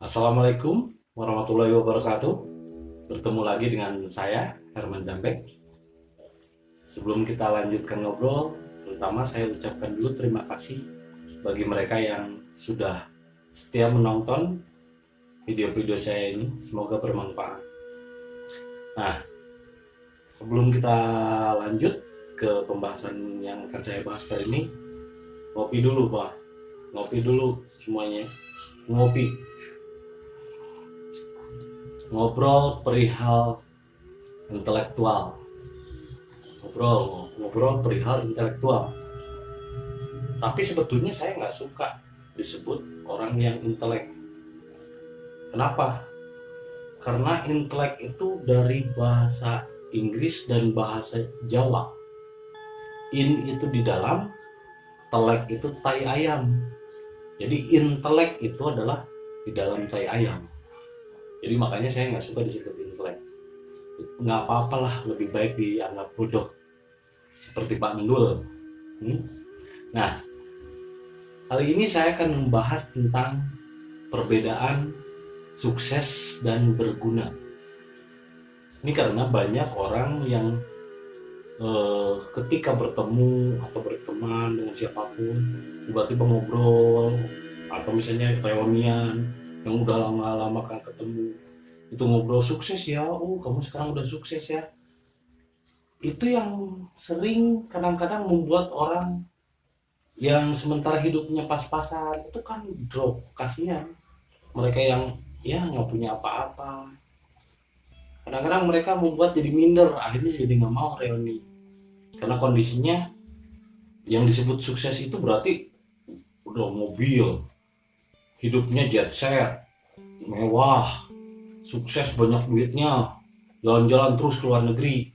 Assalamualaikum warahmatullahi wabarakatuh. Bertemu lagi dengan saya, Herman Jambek. Sebelum kita lanjutkan ngobrol, pertama saya ucapkan dulu terima kasih bagi mereka yang sudah setia menonton video-video saya ini. Semoga bermanfaat. Nah, sebelum kita lanjut ke pembahasan yang akan saya bahas kali ini, ngopi dulu, Pak. Ngopi dulu semuanya. Ngopi. Ngobrol perihal intelektual. Ngobrol perihal intelektual. Tapi sebetulnya saya nggak suka disebut orang yang intelek. Kenapa? Karena intelek itu dari bahasa Inggris dan bahasa Jawa. In itu di dalam, telek itu tai ayam. Jadi intelek itu adalah di dalam tai ayam. Jadi makanya saya nggak suka disebut intelek. Nggak apa-apalah, lebih baik dianggap bodoh seperti Pak Mendul. Nah, kali ini saya akan membahas tentang perbedaan sukses dan berguna. Ini karena banyak orang yang ketika bertemu atau berteman dengan siapapun, tiba-tiba ngobrol atau misalnya reunian yang udah lama-lama kan ketemu, itu ngobrol sukses ya, oh kamu sekarang udah sukses ya. Itu yang sering kadang-kadang membuat orang yang sementara hidupnya pas-pasan itu kan drop, kasihan mereka yang ya nggak punya apa-apa. Kadang-kadang mereka membuat jadi minder, akhirnya jadi nggak mau reuni karena kondisinya yang disebut sukses itu berarti udah mobil, hidupnya jet set, mewah, sukses, banyak duitnya, jalan-jalan terus ke luar negeri.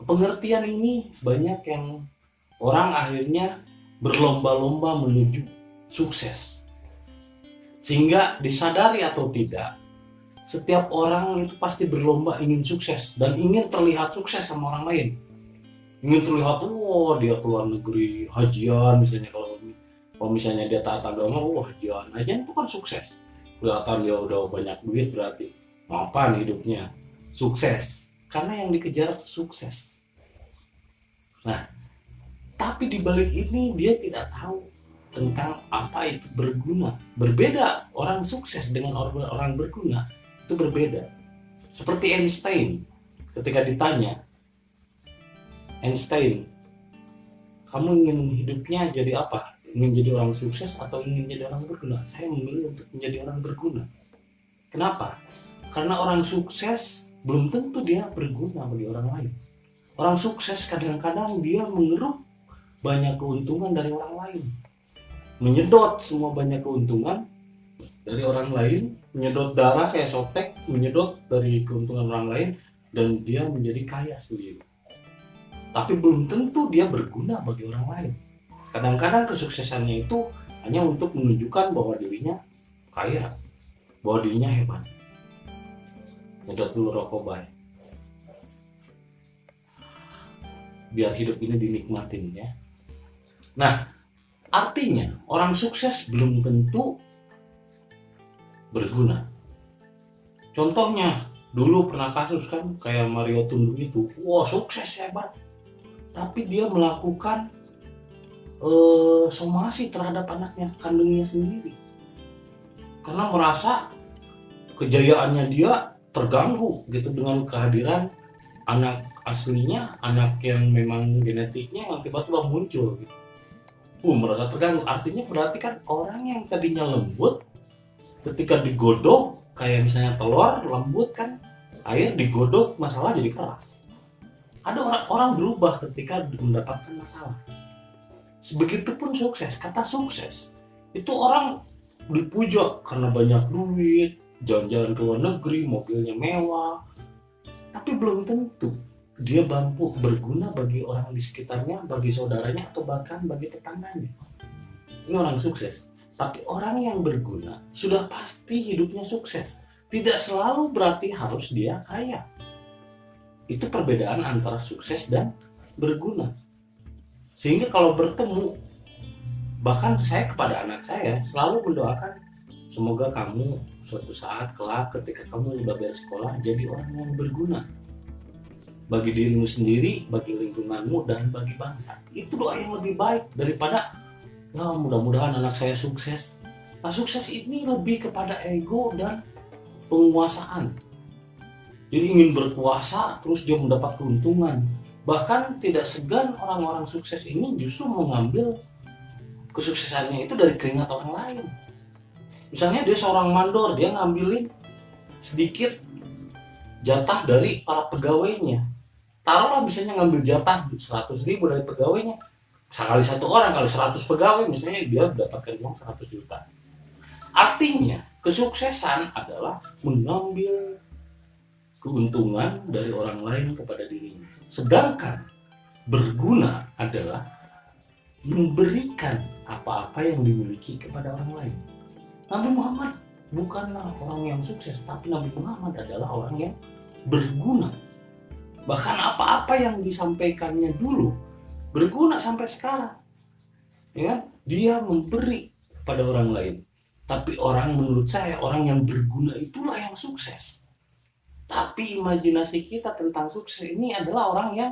Pengertian ini banyak yang orang akhirnya berlomba-lomba menuju sukses. Sehingga disadari atau tidak, setiap orang itu pasti berlomba ingin sukses dan ingin terlihat sukses sama orang lain. Ingin terlihat, oh dia ke luar negeri, hajian misalnya, kalau misalnya dia taat agama, oh hajian itu kan sukses. Kelihatan dia udah banyak duit, berarti mapan hidupnya sukses. Karena yang dikejar sukses. Nah, tapi di balik ini dia tidak tahu tentang apa itu berguna. Berbeda orang sukses dengan orang berguna, itu berbeda. Seperti Einstein, ketika ditanya, Einstein, kamu ingin hidupnya jadi apa? Ingin jadi orang sukses atau ingin jadi orang berguna? Saya memilih untuk menjadi orang berguna. Kenapa? Karena orang sukses belum tentu dia berguna bagi orang lain. Orang sukses kadang-kadang dia mengeruk banyak keuntungan dari orang lain, menyedot semua banyak keuntungan dari orang lain, menyedot darah kayak sotek, menyedot dari keuntungan orang lain, dan dia menjadi kaya sendiri. Tapi belum tentu dia berguna bagi orang lain. Kadang-kadang kesuksesannya itu hanya untuk menunjukkan bahwa dirinya kaya, bahwa dirinya hebat. Nyedot dulu rokok, bay, biar hidup ini dinikmatin ya. Nah, artinya orang sukses belum tentu berguna. Contohnya, dulu pernah kasus kan kayak Mario Tundu itu, wah sukses hebat, tapi dia melakukan somasi terhadap anaknya kandungnya sendiri karena merasa kejayaannya dia terganggu gitu dengan kehadiran anak aslinya, anak yang memang genetiknya yang tiba-tiba muncul gitu. Merasa terganggu. Artinya berarti kan orang yang tadinya lembut ketika digodok kayak misalnya telur lembut kan, air digodok masalah jadi keras. Ada orang berubah ketika mendapatkan masalah. Sebegitupun sukses. Kata sukses itu orang dipuja karena banyak duit, jalan-jalan ke luar negeri, mobilnya mewah, tapi belum tentu dia mampu berguna bagi orang di sekitarnya, bagi saudaranya, atau bahkan bagi tetangganya. Ini orang sukses. Tapi orang yang berguna sudah pasti hidupnya sukses. Tidak selalu berarti harus dia kaya. Itu perbedaan antara sukses dan berguna. Sehingga kalau bertemu, bahkan saya kepada anak saya selalu mendoakan, semoga kamu suatu saat kelak ketika kamu udah beres sekolah jadi orang yang berguna bagi dirimu sendiri, bagi lingkunganmu, dan bagi bangsa. Itu doa yang lebih baik daripada ya mudah-mudahan anak saya sukses. Nah, sukses ini lebih kepada ego dan penguasaan. Jadi ingin berkuasa terus dia mendapat keuntungan. Bahkan tidak segan orang-orang sukses ini justru mengambil kesuksesannya itu dari keringat orang lain. Misalnya dia seorang mandor, dia ngambilin sedikit jatah dari para pegawainya. Taruhlah misalnya ngambil jatah 100.000 dari pegawainya. Sekali satu orang, kali 100 pegawai misalnya dia mendapatkan uang 100 juta. Artinya kesuksesan adalah mengambil keuntungan dari orang lain kepada dirinya. Sedangkan berguna adalah memberikan apa-apa yang dimiliki kepada orang lain. Nabi Muhammad bukanlah orang yang sukses, tapi Nabi Muhammad adalah orang yang berguna. Bahkan apa-apa yang disampaikannya dulu berguna sampai sekarang. Ya kan? Dia memberi kepada orang lain. Tapi menurut saya orang yang berguna itulah yang sukses. Tapi imajinasi kita tentang sukses ini adalah orang yang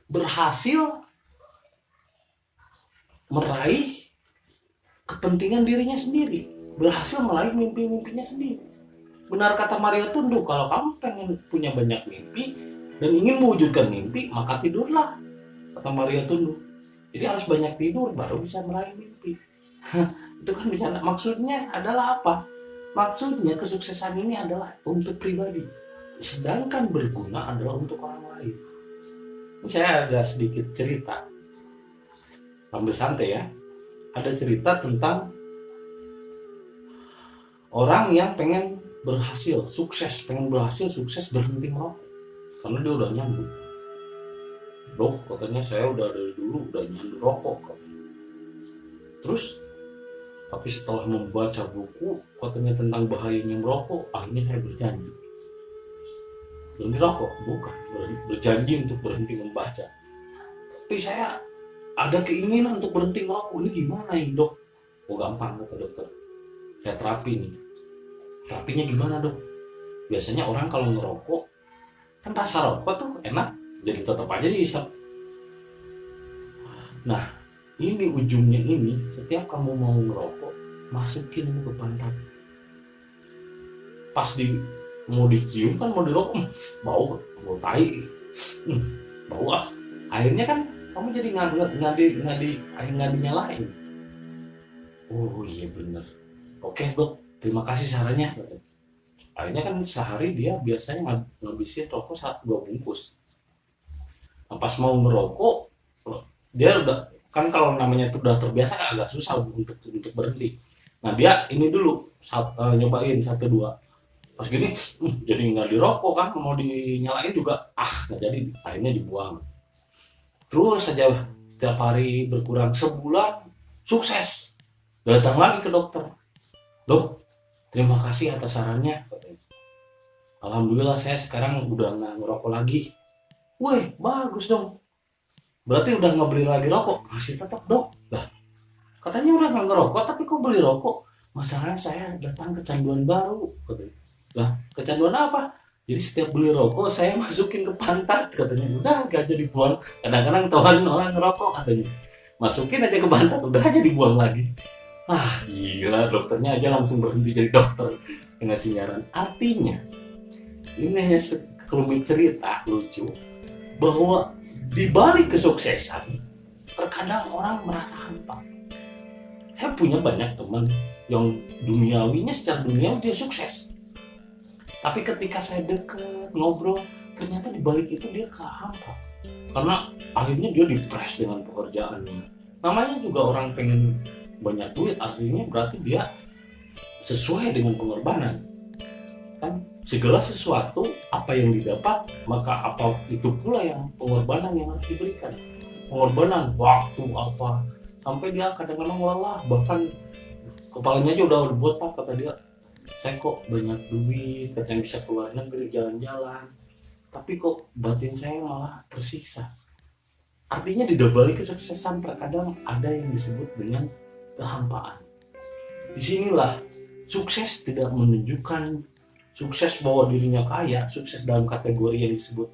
berhasil meraih kepentingan dirinya sendiri, berhasil meraih mimpi-mimpinya sendiri. Benar kata Mario Tundu, kalau kamu pengen punya banyak mimpi dan ingin mewujudkan mimpi, maka tidurlah, kata Mario Tundu. Jadi harus banyak tidur baru bisa meraih mimpi. Itu kan bercanda. Maksudnya adalah apa? Maksudnya kesuksesan ini adalah untuk pribadi, sedangkan berguna adalah untuk orang lain. Ini saya agak sedikit cerita, ambil santai ya. Ada cerita tentang orang yang pengen berhasil, sukses berhenti merokok karena dia udah nyandu. Dok, katanya saya udah dari dulu udah nyandu rokok. Terus, tapi setelah membaca buku katanya tentang bahayanya merokok, akhirnya saya berjanji berhenti rokok, bukan berjanji untuk berhenti membaca. Tapi saya ada keinginan untuk berhenti merokok. Ini gimana ini dok? Oh gampang kata dokter, saya terapi nih. Terapinya gimana dok? Biasanya orang kalau ngerokok kan rasa rokok tuh enak, jadi tetap aja dihisap. Nah ini ujungnya ini, setiap kamu mau ngerokok masukin ke pantat. Pas mau dicium kan, mau dirokok bau tai, bau ah. Akhirnya kan kamu jadi nggak dinyalain. Oh iya bener, oke dok, terima kasih sarannya. Akhirnya kan sehari dia biasanya ngabisin rokok 2 bungkus. Nah, pas mau ngerokok dia udah kan, kalau namanya itu udah terbiasa agak susah untuk berhenti. Nah dia ini dulu nyobain 1-2, pas gini jadi nggak dirokok kan, mau dinyalain juga nggak jadi, akhirnya dibuang. Terus saja tiap hari berkurang, sebulan sukses, datang lagi ke dokter. Dok, terima kasih atas sarannya. Alhamdulillah saya sekarang udah nggak ngerokok lagi. Wih bagus dong, berarti udah nggak beli lagi rokok. Masih tetap dok, lah katanya udah nggak ngerokok tapi kok beli rokok. Masalahnya saya datang kecanduan baru. Lah kecanduan apa? Jadi setiap beli rokok saya masukin ke pantat katanya. Udah gak jadi buang. Kadang-kadang tawarin orang ngerokok katanya, masukin aja ke pantat udah aja dibuang lagi. Gila, dokternya aja langsung berhenti jadi dokter yang ngasih nyaran. Artinya ini hanya sekelumit cerita lucu bahwa di balik kesuksesan terkadang orang merasa hampa. Saya punya banyak teman yang duniawinya, secara duniawi dia sukses, tapi ketika saya deket ngobrol ternyata di balik itu dia hampa karena akhirnya dia depres dengan pekerjaannya. Namanya juga orang pengen banyak duit, artinya berarti dia sesuai dengan pengorbanan kan. Segala sesuatu apa yang didapat maka apa itu pula yang pengorbanan yang harus diberikan. Pengorbanan waktu apa, sampai dia kadang-kadang lelah, bahkan kepalanya aja udah botak. Kata dia, saya kok banyak duit, katanya bisa keluar negeri jalan-jalan, tapi kok batin saya malah tersiksa. Artinya di balik kesuksesan terkadang ada yang disebut dengan kehampaan. Disinilah Sukses tidak menunjukkan sukses bahwa dirinya kaya, sukses dalam kategori yang disebut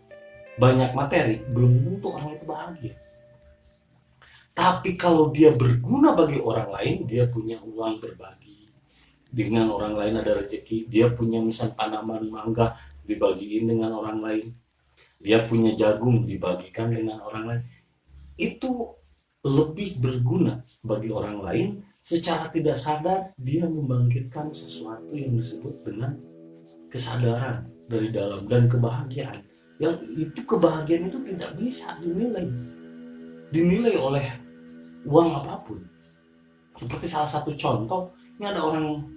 banyak materi, belum tentu orang itu bahagia. Tapi kalau dia berguna bagi orang lain, dia punya uang berbagi dengan orang lain, ada rezeki, dia punya misal tanaman mangga dibagiin dengan orang lain, dia punya jagung dibagikan dengan orang lain, itu lebih berguna bagi orang lain. Secara tidak sadar dia membangkitkan sesuatu yang disebut dengan kesadaran dari dalam dan kebahagiaan. Yang itu kebahagiaan itu tidak bisa dinilai oleh uang apapun. Seperti salah satu contoh, ini ada orang,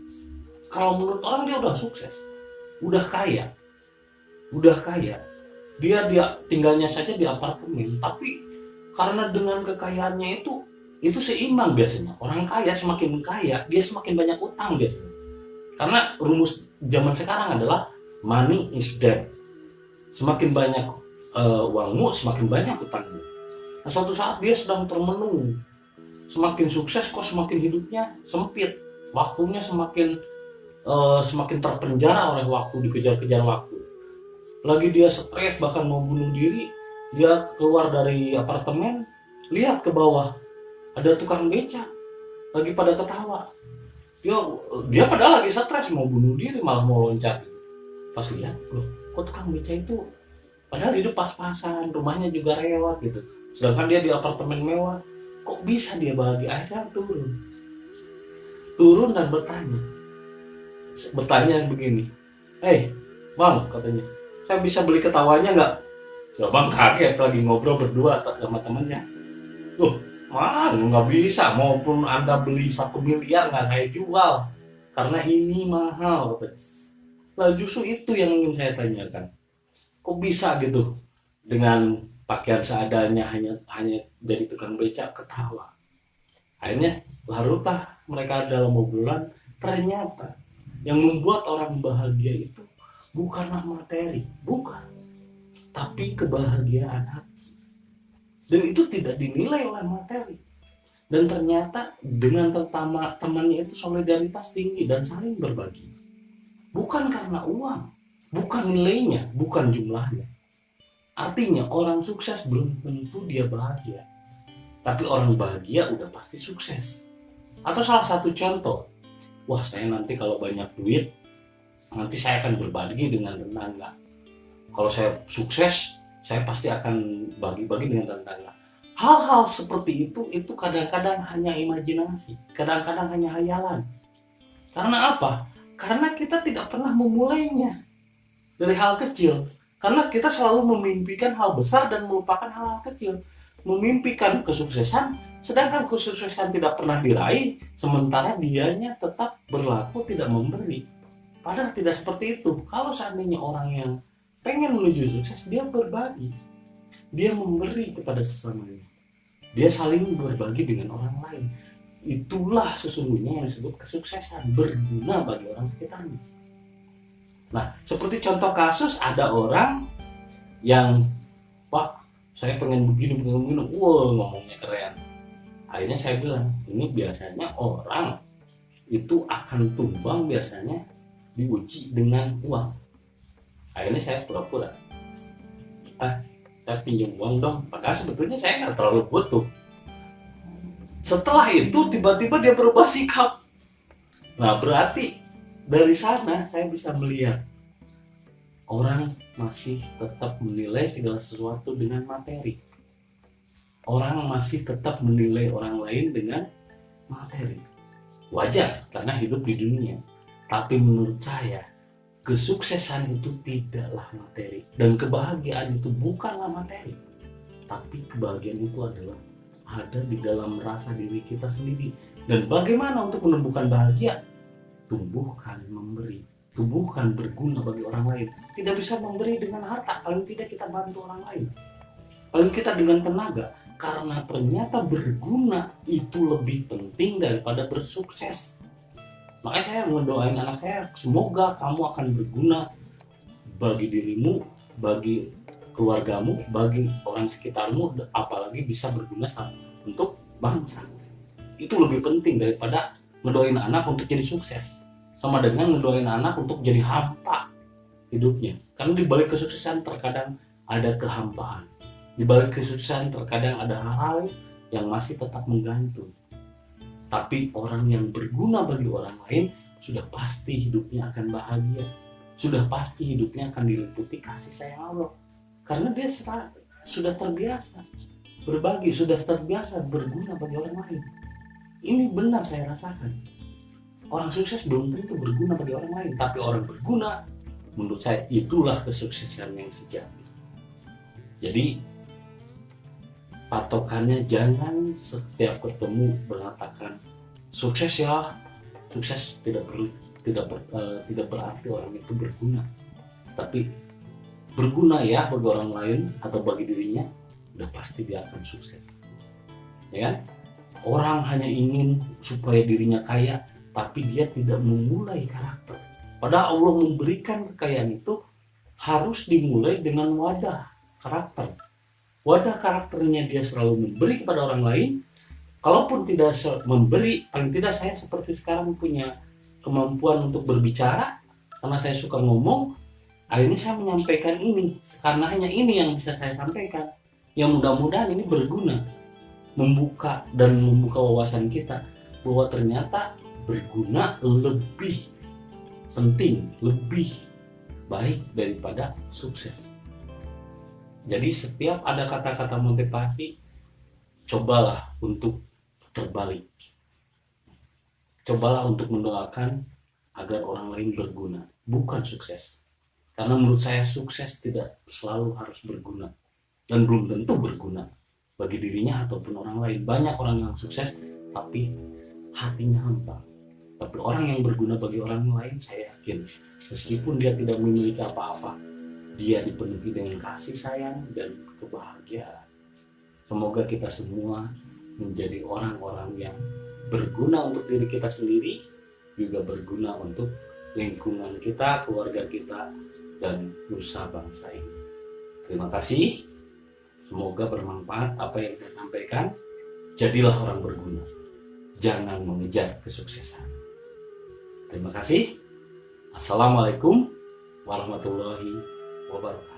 kalau menurut orang dia udah sukses, udah kaya, dia tinggalnya saja di apartemen, tapi karena dengan kekayaannya itu seimbang biasanya. Orang kaya semakin kaya, dia semakin banyak utang biasanya. Karena rumus zaman sekarang adalah money is debt. Semakin banyak uangmu, semakin banyak utangmu. Nah, suatu saat dia sedang termenung. Semakin sukses kok semakin hidupnya sempit. Waktunya semakin terpenjara oleh waktu, dikejar-kejar waktu. Lagi dia stres bahkan mau bunuh diri, dia keluar dari apartemen, lihat ke bawah ada tukang beca lagi pada ketawa. Dia padahal lagi stres mau bunuh diri, malah mau loncat. Pas lihat, loh, kok tukang beca itu padahal hidup pas-pasan, rumahnya juga rewat gitu, sedangkan dia di apartemen mewah, kok bisa dia bahagia? Akhirnya turun dan bertanya begini, bang, katanya, saya bisa beli ketawanya nggak? Ya bang kaget, lagi ngobrol berdua sama temennya. Loh, nggak bisa, maupun Anda beli 1 miliar nggak saya jual, karena ini mahal. Lah justru itu yang ingin saya tanyakan. Kok bisa gitu dengan pakaian seadanya, hanya jadi tukang becak ketawa? Akhirnya larutlah mereka dalam obrolan. Ternyata yang membuat orang bahagia itu bukanlah materi, bukan, tapi kebahagiaan hati. Dan itu tidak dinilai oleh materi. Dan ternyata dengan temannya itu solidaritas tinggi dan saling berbagi. Bukan karena uang, bukan nilainya, bukan jumlahnya. Artinya orang sukses belum tentu dia bahagia. Tapi orang bahagia udah pasti sukses. Atau salah satu contoh, wah saya nanti kalau banyak duit, nanti saya akan berbagi dengan tetangga. Kalau saya sukses, saya pasti akan bagi-bagi dengan tetangga. Hal-hal seperti itu kadang-kadang hanya imajinasi, kadang-kadang hanya hayalan. Karena apa? Karena kita tidak pernah memulainya dari hal kecil. Karena kita selalu memimpikan hal besar dan melupakan hal-hal kecil. Memimpikan kesuksesan, sedangkan kesuksesan tidak pernah diraih, sementara dianya tetap berlaku tidak memberi. Padahal tidak seperti itu. Kalau seandainya orang yang pengen menuju sukses, dia berbagi, dia memberi kepada sesamanya, dia saling berbagi dengan orang lain. Itulah sesungguhnya yang disebut kesuksesan, berguna bagi orang sekitarnya. Nah, seperti contoh kasus, ada orang yang, Pak, saya pengen begini, ngomongnya keren. Akhirnya saya bilang, ini biasanya orang itu akan tumbang biasanya diuji dengan uang. Akhirnya saya pura-pura, saya pinjam uang dong, padahal sebetulnya saya nggak terlalu butuh. Setelah itu tiba-tiba dia berubah sikap. Nah, berarti dari sana saya bisa melihat orang masih tetap menilai segala sesuatu dengan materi. Orang masih tetap menilai orang lain dengan materi. Wajar karena hidup di dunia. Tapi menurut saya, kesuksesan itu tidaklah materi, dan kebahagiaan itu bukanlah materi, tapi kebahagiaan itu adalah ada di dalam rasa diri kita sendiri. Dan bagaimana untuk menumbuhkan bahagia? Tumbuhkan memberi, tumbuhkan berguna bagi orang lain. Tidak bisa memberi dengan harta, paling tidak kita bantu orang lain, paling kita dengan tenaga, karena ternyata berguna itu lebih penting daripada bersukses. Makanya saya mendoain anak saya, semoga kamu akan berguna bagi dirimu, bagi keluargamu, bagi orang sekitarmu, apalagi bisa berguna untuk bangsa. Itu lebih penting daripada mendoain anak untuk jadi sukses. sama dengan ngedoain anak untuk jadi hampa hidupnya. Karena di balik kesuksesan terkadang ada kehampaan. Di balik kesuksesan terkadang ada hal-hal yang masih tetap menggantung. Tapi orang yang berguna bagi orang lain sudah pasti hidupnya akan bahagia. Sudah pasti hidupnya akan diliputi kasih sayang Allah. Karena dia sudah terbiasa berbagi, sudah terbiasa berguna bagi orang lain. Ini benar saya rasakan. Orang sukses belum tentu berguna bagi orang lain, tapi orang berguna, menurut saya itulah kesuksesan yang sejati. Jadi patokannya jangan setiap ketemu mengatakan sukses ya, sukses tidak berarti orang itu berguna, tapi berguna ya bagi orang lain atau bagi dirinya, udah pasti dia akan sukses, ya kan? Orang hanya ingin supaya dirinya kaya, tapi dia tidak memulai karakter. Padahal Allah memberikan kekayaan itu harus dimulai dengan wadah karakter. Wadah karakternya dia selalu memberi kepada orang lain. Kalaupun tidak memberi, paling tidak saya seperti sekarang punya kemampuan untuk berbicara, karena saya suka ngomong, akhirnya saya menyampaikan ini, karena hanya ini yang bisa saya sampaikan. Yang mudah-mudahan ini berguna, membuka wawasan kita bahwa ternyata berguna lebih penting, lebih baik daripada sukses. Jadi setiap ada kata-kata motivasi, cobalah untuk terbalik. Cobalah untuk mendoakan agar orang lain berguna, bukan sukses. Karena menurut saya sukses tidak selalu harus berguna, dan belum tentu berguna bagi dirinya ataupun orang lain. Banyak orang yang sukses tapi hatinya hampa. Tapi orang yang berguna bagi orang lain, saya yakin meskipun dia tidak memiliki apa-apa, dia dipenuhi dengan kasih sayang dan kebahagiaan. Semoga kita semua menjadi orang-orang yang berguna untuk diri kita sendiri, juga berguna untuk lingkungan kita, keluarga kita, dan nusa bangsa ini. Terima kasih. Semoga bermanfaat apa yang saya sampaikan. Jadilah orang berguna. Jangan mengejar kesuksesan. Terima kasih. Assalamualaikum warahmatullahi wabarakatuh.